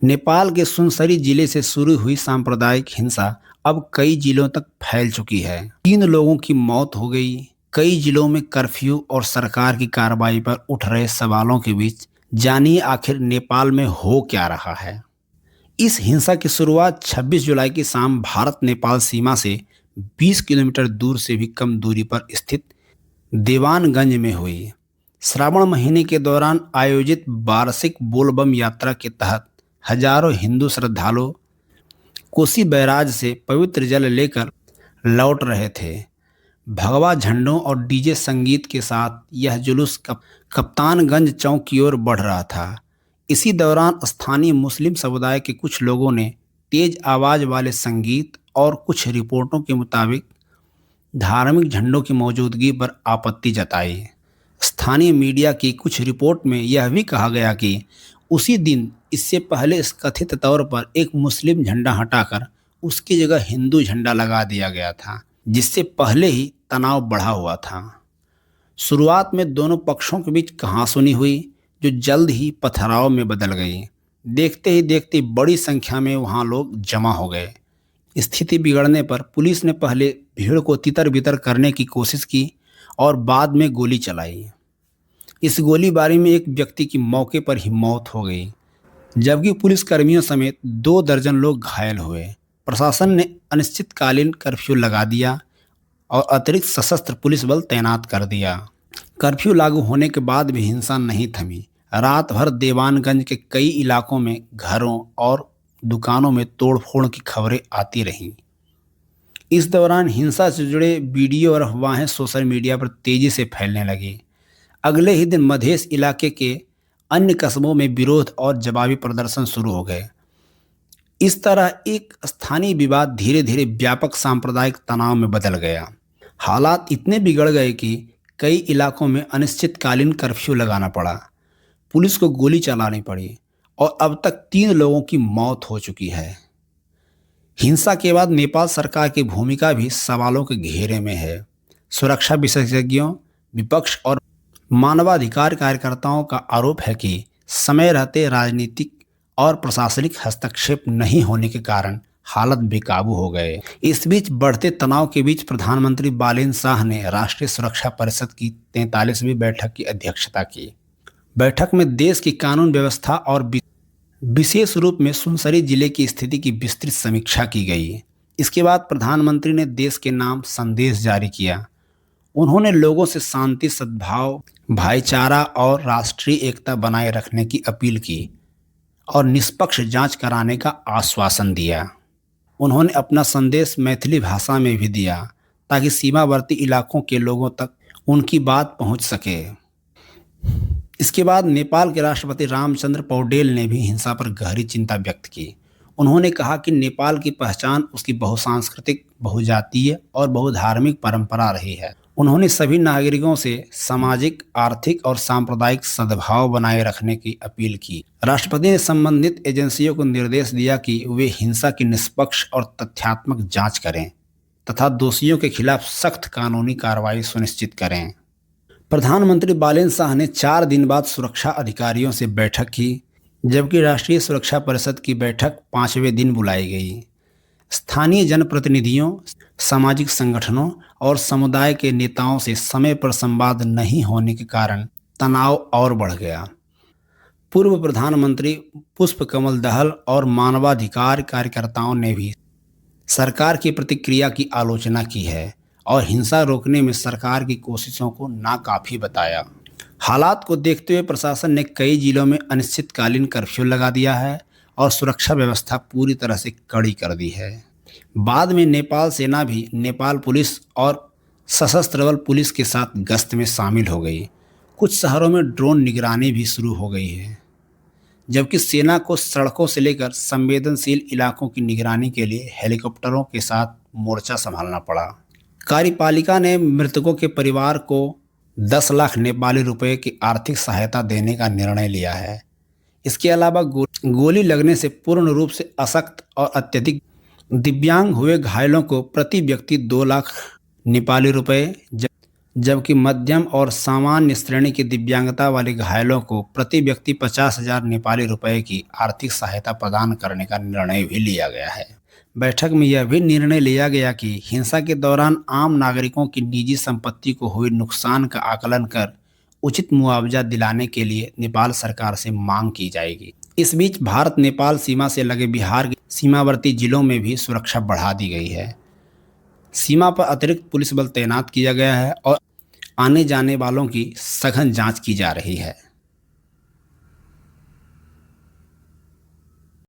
नेपाल के सुनसरी जिले से शुरू हुई सांप्रदायिक हिंसा अब कई जिलों तक फैल चुकी है। 3 लोगों की मौत हो गई। कई जिलों में कर्फ्यू और सरकार की कार्रवाई पर उठ रहे सवालों के बीच जानिए आखिर नेपाल में हो क्या रहा है। इस हिंसा की शुरुआत 26 जुलाई की शाम भारत नेपाल सीमा से 20 किलोमीटर दूर से भी कम दूरी पर स्थित देवानगंज में हुई। श्रावण महीने के दौरान आयोजित वार्षिक बोलबम यात्रा के तहत हजारों हिंदू श्रद्धालु कोसी बैराज से पवित्र जल लेकर लौट रहे थे। भगवा झंडों और डीजे संगीत के साथ यह जुलूस कप्तानगंज चौक की ओर बढ़ रहा था। इसी दौरान स्थानीय मुस्लिम समुदाय के कुछ लोगों ने तेज आवाज वाले संगीत और कुछ रिपोर्टों के मुताबिक धार्मिक झंडों की मौजूदगी पर आपत्ति जताई। स्थानीय मीडिया की कुछ रिपोर्ट में यह भी कहा गया कि उसी दिन इससे पहले इस कथित तौर पर एक मुस्लिम झंडा हटाकर उसकी जगह हिंदू झंडा लगा दिया गया था, जिससे पहले ही तनाव बढ़ा हुआ था। शुरुआत में दोनों पक्षों के बीच कहासुनी हुई, जो जल्द ही पथराव में बदल गई। देखते ही देखते बड़ी संख्या में वहां लोग जमा हो गए। स्थिति बिगड़ने पर पुलिस ने पहले भीड़ को तितर बितर करने की कोशिश की और बाद में गोली चलाई। इस गोलीबारी में एक व्यक्ति की मौके पर ही मौत हो गई, जबकि पुलिसकर्मियों समेत 2 दर्जन लोग घायल हुए। प्रशासन ने अनिश्चितकालीन कर्फ्यू लगा दिया और अतिरिक्त सशस्त्र पुलिस बल तैनात कर दिया। कर्फ्यू लागू होने के बाद भी हिंसा नहीं थमी। रात भर देवानगंज के कई इलाकों में घरों और दुकानों में तोड़फोड़ की खबरें आती रहीं। इस दौरान हिंसा से जुड़े वीडियो और अफवाहें सोशल मीडिया पर तेजी से फैलने लगी। अगले ही दिन मधेश इलाके के अन्य कस्बों में विरोध और जवाबी प्रदर्शन शुरू हो गए। इस तरह एक स्थानीय विवाद धीरे धीरे व्यापक सांप्रदायिक तनाव में बदल गया। हालात इतने बिगड़ गए कि कई इलाकों में अनिश्चितकालीन कर्फ्यू लगाना पड़ा, पुलिस को गोली चलानी पड़ी और अब तक 3 लोगों की मौत हो चुकी है। हिंसा के बाद नेपाल सरकार की भूमिका भी सवालों के घेरे में है। सुरक्षा विशेषज्ञों, विपक्ष और मानवाधिकार कार्यकर्ताओं का आरोप है कि समय रहते राजनीतिक और प्रशासनिक हस्तक्षेप नहीं होने के कारण हालत बेकाबू हो गए। इस बीच बढ़ते तनाव के बीच प्रधानमंत्री बालेन शाह ने राष्ट्रीय सुरक्षा परिषद की 43वीं बैठक की अध्यक्षता की। बैठक में देश की कानून व्यवस्था और विशेष रूप में सुनसरी जिले की स्थिति की विस्तृत समीक्षा की गई। इसके बाद प्रधानमंत्री ने देश के नाम संदेश जारी किया। उन्होंने लोगों से शांति, सद्भाव, भाईचारा और राष्ट्रीय एकता बनाए रखने की अपील की और निष्पक्ष जांच कराने का आश्वासन दिया। उन्होंने अपना संदेश मैथिली भाषा में भी दिया ताकि सीमावर्ती इलाकों के लोगों तक उनकी बात पहुंच सके। इसके बाद नेपाल के राष्ट्रपति रामचंद्र पौडेल ने भी हिंसा पर गहरी चिंता व्यक्त की। उन्होंने कहा कि नेपाल की पहचान उसकी बहुसांस्कृतिक, बहुजातीय और बहुधार्मिक परंपरा रही है। उन्होंने सभी नागरिकों से सामाजिक, आर्थिक और सांप्रदायिक सद्भाव बनाए रखने की अपील की। राष्ट्रपति ने संबंधित एजेंसियों को निर्देश दिया कि वे हिंसा की निष्पक्ष और तथ्यात्मक जांच करें तथा दोषियों के खिलाफ सख्त कानूनी कार्रवाई सुनिश्चित करें। प्रधानमंत्री बालेन शाह ने 4 दिन बाद सुरक्षा अधिकारियों से बैठक की, जबकि राष्ट्रीय सुरक्षा परिषद की बैठक 5वें दिन बुलाई गई। स्थानीय जनप्रतिनिधियों, सामाजिक संगठनों और समुदाय के नेताओं से समय पर संवाद नहीं होने के कारण तनाव और बढ़ गया। पूर्व प्रधानमंत्री पुष्पकमल दहल और मानवाधिकार कार्यकर्ताओं ने भी सरकार की प्रतिक्रिया की आलोचना की है और हिंसा रोकने में सरकार की कोशिशों को नाकाफी बताया। हालात को देखते हुए प्रशासन ने कई जिलों में अनिश्चितकालीन कर्फ्यू लगा दिया है और सुरक्षा व्यवस्था पूरी तरह से कड़ी कर दी है। बाद में नेपाल सेना भी नेपाल पुलिस और सशस्त्र बल पुलिस के साथ गश्त में शामिल हो गई। कुछ शहरों में ड्रोन निगरानी भी शुरू हो गई है, जबकि सेना को सड़कों से लेकर संवेदनशील इलाकों की निगरानी के लिए हेलीकॉप्टरों के साथ मोर्चा संभालना पड़ा। कार्यपालिका ने मृतकों के परिवार को 10 लाख नेपाली रुपए की आर्थिक सहायता देने का निर्णय लिया है। इसके अलावा गोली लगने से पूर्ण रूप से अशक्त और अत्यधिक दिव्यांग हुए घायलों को प्रति व्यक्ति 2 लाख नेपाली रुपए, जबकि मध्यम और सामान्य श्रेणी की दिव्यांगता वाले घायलों को प्रति व्यक्ति 50,000 नेपाली रुपए की आर्थिक सहायता प्रदान करने का निर्णय भी लिया गया है। बैठक में यह भी निर्णय लिया गया कि हिंसा के दौरान आम नागरिकों की निजी संपत्ति को हुए नुकसान का आकलन कर उचित मुआवजा दिलाने के लिए नेपाल सरकार से मांग की जाएगी। इस बीच भारत नेपाल सीमा से लगे बिहार के सीमावर्ती जिलों में भी सुरक्षा बढ़ा दी गई है। सीमा पर अतिरिक्त पुलिस बल तैनात किया गया है और आने जाने वालों की सघन जांच की जा रही है।